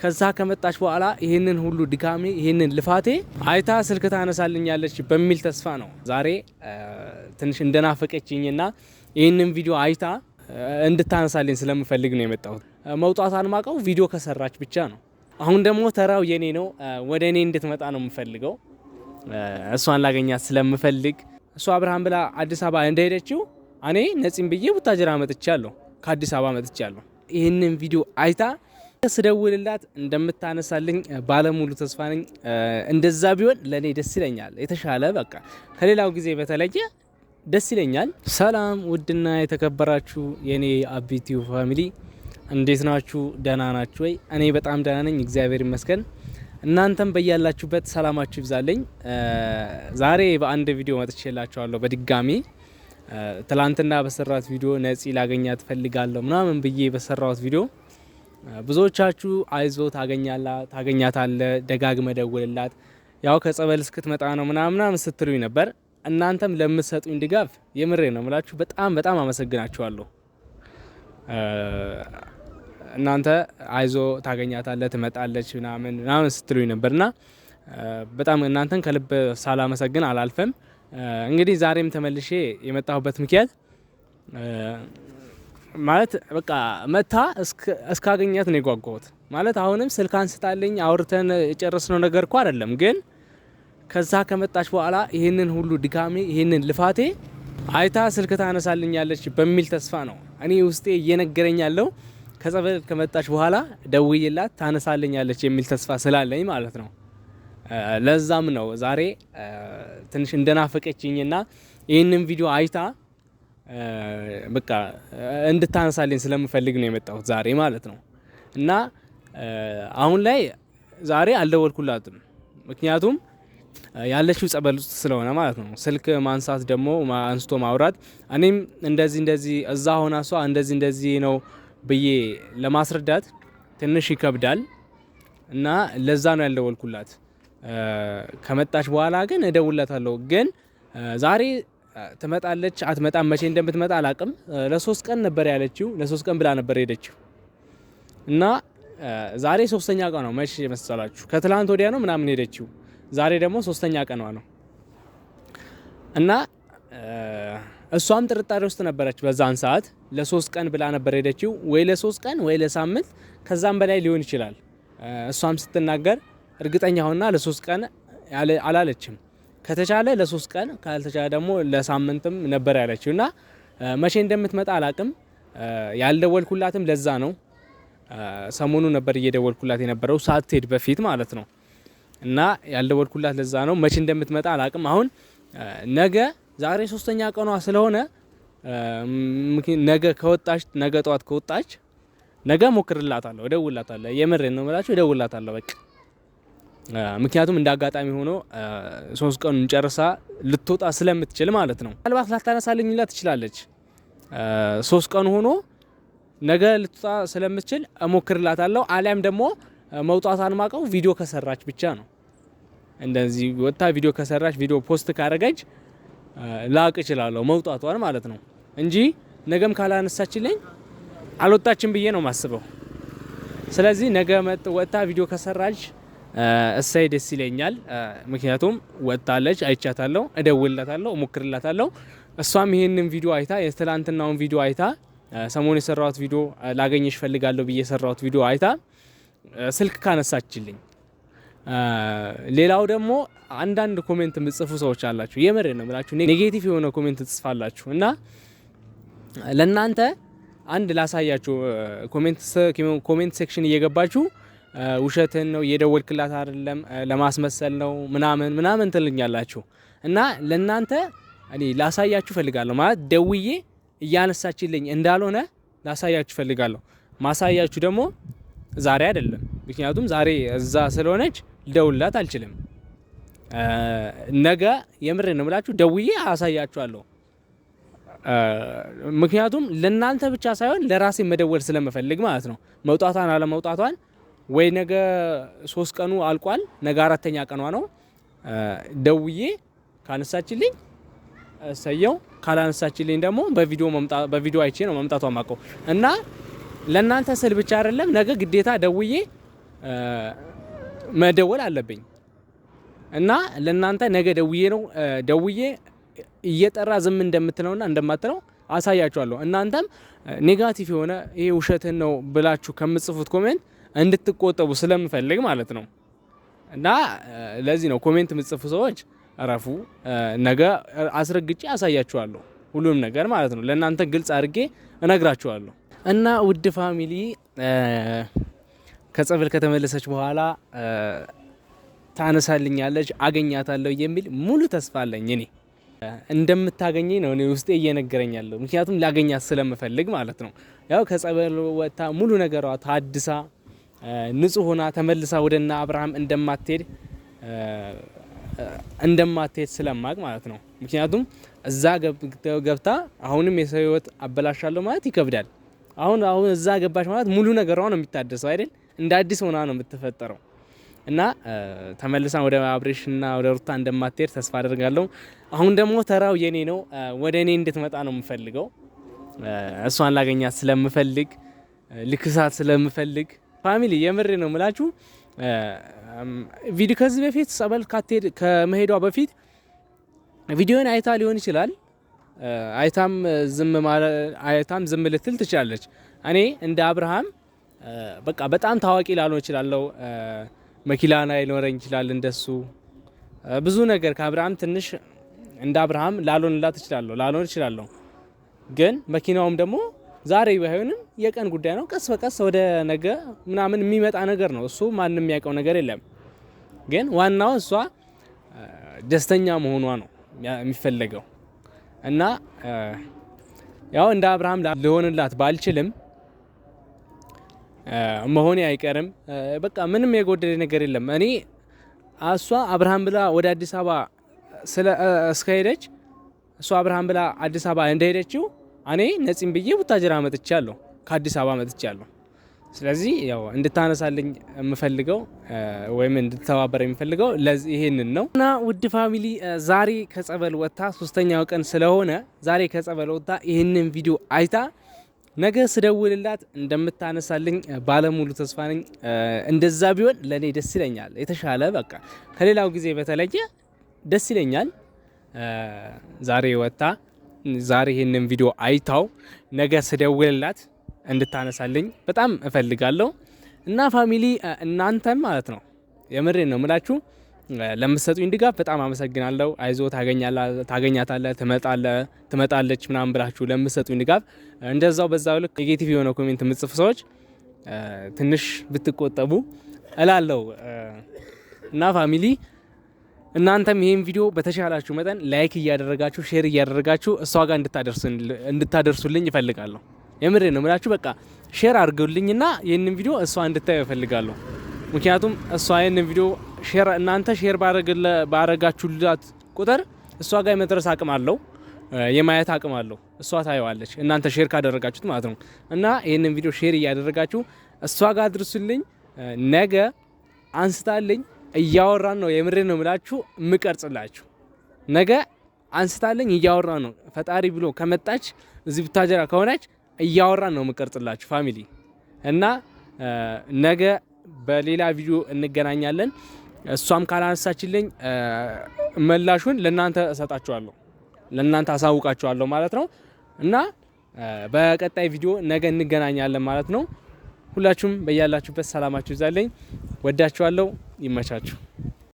ከዛ ከመጣች በኋላ ይሄንን ሁሉ ድካሜ ይሄንን ልፋቴ አይታ ስልክ ታነሳልኛለች በሚል ተስፋ ነው ዛሬ ትንሽ እንደናፈቀችኝና ይሄንን ቪዲዮ አይታ እንድታነሳልኝ ስለምፈልግ ነው የመጣሁት። መውጣቷን ማቀው ቪዲዮ ከሰራች ብቻ ነው። አሁን ደግሞ ተራው የኔ ነው። ወደ እኔ እንድትመጣ ነው የምፈልገው። እሷን ላገኛት ስለምፈልግ እሷ አብርሃም ብላ አዲስ አበባ እንደሄደችው እኔ ነፂም ብዬ ቡታጅራ መጥቻለሁ፣ ከአዲስ አበባ መጥቻለሁ። ይህንን ቪዲዮ አይታ ስደውልላት እንደምታነሳልኝ ባለሙሉ ተስፋ ነኝ። እንደዛ ቢሆን ለኔ ደስ ይለኛል። የተሻለ በቃ ከሌላው ጊዜ በተለየ ደስ ይለኛል። ሰላም ውድና የተከበራችሁ የኔ አቢቲዩ ፋሚሊ እንዴት ናችሁ? ደህና ናችሁ ወይ? እኔ በጣም ደህና ነኝ፣ እግዚአብሔር ይመስገን። እናንተም በያላችሁበት ሰላማችሁ ይብዛልኝ። ዛሬ በአንድ ቪዲዮ መጥቼላችኋለሁ በድጋሚ። ትላንትና በሰራሁት ቪዲዮ ነፂ ላገኛት ፈልጋለሁ ምናምን ብዬ በሰራሁት ቪዲዮ ብዙዎቻችሁ አይዞ ታገኛታለ፣ ደጋግመ ደውልላት፣ ያው ከጸበል እስክትመጣ ነው ምናምን ስትሉኝ ነበር። እናንተም ለምትሰጡኝ ድጋፍ የምሬ ነው የምላችሁ በጣም በጣም አመሰግናችኋለሁ። እናንተ አይዞ ታገኛታለ፣ ትመጣለች ምናምን ስትሉኝ ነበርና በጣም እናንተን ከልብ ሳላመሰግን አላልፈም። እንግዲህ ዛሬም ተመልሼ የመጣሁበት ምክንያት ማለት በቃ መታ እስካገኛት ነው የጓጓሁት። ማለት አሁንም ስልክ አንስታልኝ አውርተን የጨረስነው ነገር እኮ አይደለም፣ ግን ከዛ ከመጣች በኋላ ይሄንን ሁሉ ድካሜ ይሄንን ልፋቴ አይታ ስልክ ታነሳልኛለች በሚል ተስፋ ነው እኔ ውስጤ እየነገረኝ ያለው። ከጸበል ከመጣች በኋላ ደውዬላት ታነሳልኛለች የሚል ተስፋ ስላለኝ ማለት ነው። ለዛም ነው ዛሬ ትንሽ እንደናፈቀችኝና ይህንን ቪዲዮ አይታ በቃ እንድታነሳልኝ ስለምፈልግ ነው የመጣሁት ዛሬ ማለት ነው። እና አሁን ላይ ዛሬ አልደወልኩላትም፣ ምክንያቱም ያለችው ጸበል ውስጥ ስለሆነ ማለት ነው። ስልክ ማንሳት ደግሞ አንስቶ ማውራት እኔም እንደዚህ እዛ ሆና እሷ እንደዚህ ነው ብዬ ለማስረዳት ትንሽ ይከብዳል እና ለዛ ነው ያልደወልኩላት። ከመጣች በኋላ ግን እደውልላታለሁ። ግን ዛሬ ትመጣለች አትመጣም፣ መቼ እንደምትመጣ አላቅም። ለ3 ቀን ነበር ያለችው፣ ለ3 ቀን ብላ ነበር ሄደችው እና ዛሬ 3ኛ ቀን ነው። መቼ መሰላችሁ? ከትላንት ወዲያ ነው ምናምን ሄደችው። ዛሬ ደግሞ 3ኛ ቀኗ ነው እና እሷም ጥርጣሬ ውስጥ ነበረች በዛን ሰዓት። ለ3 ቀን ብላ ነበር ሄደችው፣ ወይ ለ3 ቀን ወይ ለሳምንት ከዛም በላይ ሊሆን ይችላል። እሷም ስትናገር እርግጠኛ ሆና ለ3 ቀን አላለችም። ከተቻለ ለ3 ቀን ካልተቻለ ደግሞ ለሳምንትም ነበር ያለችው እና መቼ እንደምትመጣ አላቅም። ያልደወልኩላትም ለዛ ነው። ሰሞኑ ነበር እየደወልኩላት የነበረው ሳትሄድ በፊት ማለት ነው። እና ያልደወልኩላት ለዛ ነው። መቼ እንደምትመጣ አላቅም። አሁን ነገ ዛሬ 3ኛ ቀኗ ስለሆነ ነገ ከወጣች ነገ ጧት ከወጣች ነገ ሞክርላታለሁ፣ እደውልላታለሁ። የምሬን ነው የምላችሁ፣ እደውልላታለሁ በቃ። ምክንያቱም እንደ አጋጣሚ ሆኖ 3 ቀኑን ጨርሳ ልትወጣ ስለምትችል ማለት ነው። ምናልባት ላታነሳልኝላት ትችላለች። 3 ቀኑ ሆኖ ነገ ልትወጣ ስለምትችል እሞክርላታለሁ። አሊያም ደግሞ መውጣቷን ማቀው ቪዲዮ ከሰራች ብቻ ነው። እንደዚህ ወጣ ቪዲዮ ከሰራች ቪዲዮ ፖስት ካረገች ላቅ እችላለሁ መውጣቷን ማለት ነው እንጂ ነገም ካላነሳችልኝ አልወጣችም ብዬ ነው ማስበው። ስለዚህ ነገ ወጣ ቪዲዮ ከሰራች እሳይ ደስ ይለኛል። ምክንያቱም ወጣለች፣ አይቻታለሁ፣ እደውልላታለሁ፣ እሞክርላታለሁ። እሷም ይሄንን ቪዲዮ አይታ የትላንትናውን ቪዲዮ አይታ ሰሞኑ የሰራሁት ቪዲዮ ላገኘሽ ፈልጋለሁ ብዬ የሰራሁት ቪዲዮ አይታ ስልክ ካነሳችልኝ። ሌላው ደግሞ አንዳንድ ኮሜንት የምትጽፉ ሰዎች አላችሁ፣ የምሬ ነው የምላችሁ፣ ኔጌቲቭ የሆነ ኮሜንት ትጽፋላችሁ እና ለእናንተ አንድ ላሳያችሁ። ኮሜንት ሴክሽን እየገባችሁ ውሸትን ነው እየደወልክላት አይደለም ለማስመሰል ነው ምናምን ትልኛላችሁ እና ለእናንተ እኔ ላሳያችሁ ፈልጋለሁ። ማለት ደውዬ እያነሳችልኝ እንዳልሆነ ላሳያችሁ ፈልጋለሁ። ማሳያችሁ ደግሞ ዛሬ አይደለም፣ ምክንያቱም ዛሬ እዛ ስለሆነች ልደውልላት አልችልም። ነገ የምሬ ነው የምላችሁ ደውዬ አሳያችኋለሁ። ምክንያቱም ለእናንተ ብቻ ሳይሆን ለራሴ መደወል ስለምፈልግ ማለት ነው። መውጣቷን አለመውጣቷን ወይ ነገ 3 ቀኑ አልቋል፣ ነገ 4ኛ ቀኗ ነው። ደውዬ ካነሳችልኝ እሰየው፣ ካላነሳችልኝ ደግሞ በቪዲዮ አይቼ ነው መምጣቷ ማቀው እና ለእናንተ ስል ብቻ አይደለም ነገ ግዴታ ደውዬ መደወል አለብኝ እና ለእናንተ ነገ ደውዬ እየጠራ ዝም እንደምትለውና እንደማትለው አሳያችኋለሁ። እናንተም ኔጋቲቭ የሆነ ይሄ ውሸትን ነው ብላችሁ ከምትጽፉት ኮሜንት እንድትቆጠቡ ስለምፈልግ ማለት ነው። እና ለዚህ ነው ኮሜንት የምትጽፉ ሰዎች እረፉ። ነገ አስረግጬ አሳያችኋለሁ ሁሉም ነገር ማለት ነው። ለእናንተ ግልጽ አድርጌ እነግራችኋለሁ። እና ውድ ፋሚሊ ከጸበል ከተመለሰች በኋላ ታነሳልኛለች፣ አገኛታለሁ የሚል ሙሉ ተስፋ አለኝ። እኔ እንደምታገኘኝ ነው እኔ ውስጤ እየነገረኝ ያለው፣ ምክንያቱም ላገኛት ስለምፈልግ ማለት ነው። ያው ከጸበል ወጥታ ሙሉ ነገሯ ታድሳ ንጹህ ሆና ተመልሳ ወደና አብርሃም እንደማትሄድ ስለማቅ ማለት ነው። ምክንያቱም እዛ ገብታ አሁንም የሰው ህይወት አበላሻለሁ ማለት ይከብዳል። አሁን እዛ ገባሽ ማለት ሙሉ ነገሯ ነው የሚታደሰው አይደል? እንደ አዲስ ሆና ነው የምትፈጠረው። እና ተመልሳ ወደ አብሬሽና ወደ ሩታ እንደማትሄድ ተስፋ አደርጋለሁ። አሁን ደግሞ ተራው የኔ ነው። ወደ እኔ እንድትመጣ ነው የምፈልገው። እሷን ላገኛት ስለምፈልግ፣ ልክሳት ስለምፈልግ ፋሚሊ የምሬ ነው የምላችሁ። ቪዲዮ ከዚህ በፊት ጸበል ከመሄዷ በፊት ቪዲዮን አይታ ሊሆን ይችላል። አይታም ዝም ልትል ትችላለች። እኔ እንደ አብርሃም በቃ በጣም ታዋቂ ላልሆን እችላለሁ። መኪና ላይኖረኝ ይችላል እንደሱ ብዙ ነገር ከአብርሃም ትንሽ እንደ አብርሃም ላልሆን እችላለሁ። ግን መኪናውም ደግሞ ዛሬ ባይሆንም የቀን ጉዳይ ነው። ቀስ በቀስ ወደ ነገ ምናምን የሚመጣ ነገር ነው። እሱ ማንም የሚያውቀው ነገር የለም። ግን ዋናው እሷ ደስተኛ መሆኗ ነው የሚፈለገው። እና ያው እንደ አብርሃም ሊሆንላት ባልችልም መሆኔ አይቀርም። በቃ ምንም የጎደለ ነገር የለም። እኔ እሷ አብርሃም ብላ ወደ አዲስ አበባ እስከሄደች እሷ አብርሃም ብላ አዲስ አበባ እንደሄደችው እኔ ነፂም ብዬ ቡታጅራ መጥቻለሁ፣ ከአዲስ አበባ መጥቻለሁ። ስለዚህ ያው እንድታነሳልኝ የምፈልገው ወይም እንድትተባበር የምፈልገው ይሄንን ነው። እና ውድ ፋሚሊ ዛሬ ከጸበል ወጥታ 3ኛው ቀን ስለሆነ ዛሬ ከጸበል ወጥታ ይሄንን ቪዲዮ አይታ ነገ ስደውልላት እንደምታነሳልኝ ባለሙሉ ተስፋ ነኝ። እንደዛ ቢሆን ለኔ ደስ ይለኛል። የተሻለ በቃ ከሌላው ጊዜ በተለየ ደስ ይለኛል። ዛሬ ወጥታ ዛሬ ይሄንን ቪዲዮ አይታው ነገ ስደውልላት እንድታነሳልኝ በጣም እፈልጋለሁ። እና ፋሚሊ እናንተም ማለት ነው የምሬን ነው የምላችሁ ለምትሰጡኝ ድጋፍ በጣም አመሰግናለሁ። አይዞ ታገኛታለህ፣ ትመጣለች ምናምን ብላችሁ ለምትሰጡኝ ድጋፍ እንደዛው በዛው ልክ ኔጌቲቭ የሆነ ኮሜንት የምትጽፉ ሰዎች ትንሽ ብትቆጠቡ እላለሁ። እና ፋሚሊ እናንተም ይሄን ቪዲዮ በተሻላችሁ መጠን ላይክ እያደረጋችሁ ሼር እያደረጋችሁ እሷ ጋር እንድታደርሱልኝ እፈልጋለሁ። የምሬ ነው የምላችሁ። በቃ ሼር አድርጉልኝና ይሄንን ቪዲዮ እሷ እንድታዩ እፈልጋለሁ። ምክንያቱም እሷ ይሄንን ቪዲዮ እናንተ ሼር ባረጋችሁላት ቁጥር እሷ ጋር የመድረስ አቅም አለው፣ የማየት አቅም አለው። እሷ ታየዋለች እናንተ ሼር ካደረጋችሁት ማለት ነው። እና ይሄንን ቪዲዮ ሼር እያደረጋችሁ እሷ ጋር አድርሱልኝ። ነገ አንስታልኝ እያወራን ነው። የምሬ ነው የምላችሁ ምቀርጽላችሁ። ነገ አንስታልኝ እያወራን ነው። ፈጣሪ ብሎ ከመጣች እዚህ ቡታጀራ ከሆነች እያወራን ነው ምቀርጽላችሁ ፋሚሊ። እና ነገ በሌላ ቪዲዮ እንገናኛለን። እሷም ካላነሳችልኝ መላሹን ለእናንተ እሰጣችኋለሁ፣ ለእናንተ አሳውቃችኋለሁ ማለት ነው። እና በቀጣይ ቪዲዮ ነገ እንገናኛለን ማለት ነው። ሁላችሁም በያላችሁበት ሰላማችሁ ይዛለኝ። ወዳችኋለሁ። ይመቻችሁ።